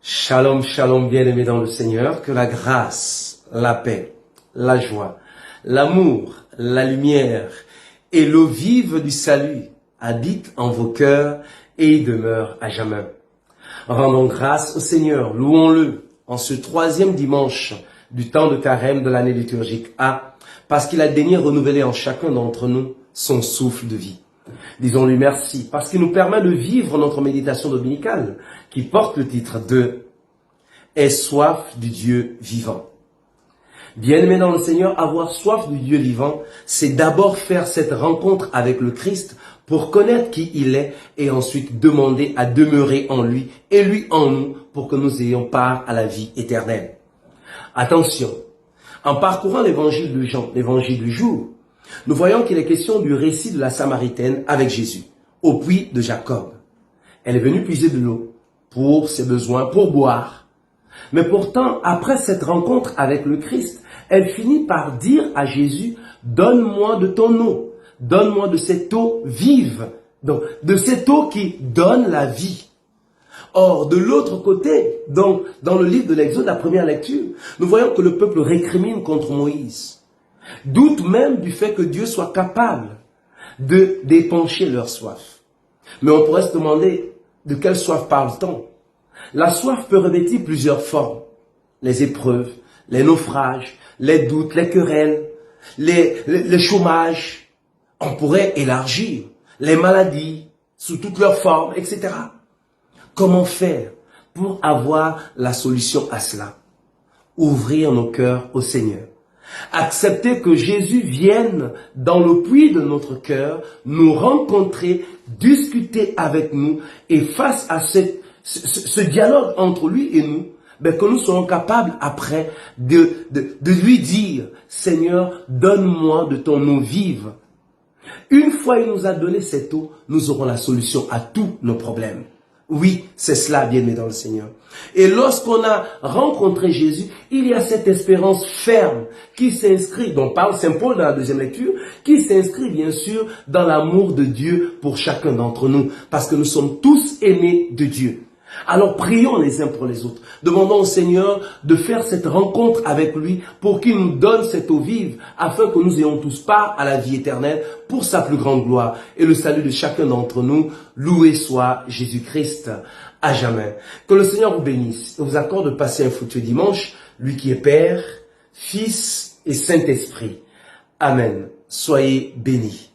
Shalom, shalom, bien-aimés dans le Seigneur, que la grâce, la paix, la joie, l'amour, la lumière et l'eau vive du salut habitent en vos cœurs et y demeurent à jamais. Rendons grâce au Seigneur, louons-le en ce troisième dimanche du temps de carême de l'année liturgique A, parce qu'il a daigné renouveler en chacun d'entre nous son souffle de vie. Disons-lui merci, parce qu'il nous permet de vivre notre méditation dominicale, qui porte le titre de « Aie soif du Dieu vivant ». Bien-aimé dans le Seigneur, avoir soif du Dieu vivant, c'est d'abord faire cette rencontre avec le Christ pour connaître qui il est et ensuite demander à demeurer en lui et lui en nous pour que nous ayons part à la vie éternelle. Attention, en parcourant l'évangile de Jean, l'évangile du jour, nous voyons qu'il est question du récit de la Samaritaine avec Jésus, au puits de Jacob. Elle est venue puiser de l'eau pour ses besoins, pour boire. Mais pourtant, après cette rencontre avec le Christ, elle finit par dire à Jésus, « Donne-moi de ton eau, donne-moi de cette eau vive, donc de cette eau qui donne la vie. » Or, de l'autre côté, donc, dans le livre de l'Exode, la première lecture, nous voyons que le peuple récrimine contre Moïse. Doute même du fait que Dieu soit capable de d'épancher leur soif. Mais on pourrait se demander de quelle soif parle-t-on? La soif peut revêtir plusieurs formes. Les épreuves, les naufrages, les doutes, les querelles, les chômages. On pourrait élargir les maladies sous toutes leurs formes, etc. Comment faire pour avoir la solution à cela? Ouvrir nos cœurs au Seigneur. Accepter que Jésus vienne dans le puits de notre cœur, nous rencontrer, discuter avec nous et face à ce dialogue entre lui et nous, que nous soyons capables après de lui dire, Seigneur, donne-moi de ton eau vive. Une fois il nous a donné cette eau, nous aurons la solution à tous nos problèmes. Oui, c'est cela, bien-aimé dans le Seigneur. Et lorsqu'on a rencontré Jésus, il y a cette espérance ferme qui s'inscrit, dont parle Saint Paul dans la deuxième lecture, qui s'inscrit bien sûr dans l'amour de Dieu pour chacun d'entre nous, parce que nous sommes tous aimés de Dieu. Alors prions les uns pour les autres. Demandons au Seigneur de faire cette rencontre avec lui pour qu'il nous donne cette eau vive afin que nous ayons tous part à la vie éternelle pour sa plus grande gloire et le salut de chacun d'entre nous. Loué soit Jésus-Christ à jamais. Que le Seigneur vous bénisse et vous accorde de passer un fructueux dimanche, lui qui est Père, Fils et Saint-Esprit. Amen. Soyez bénis.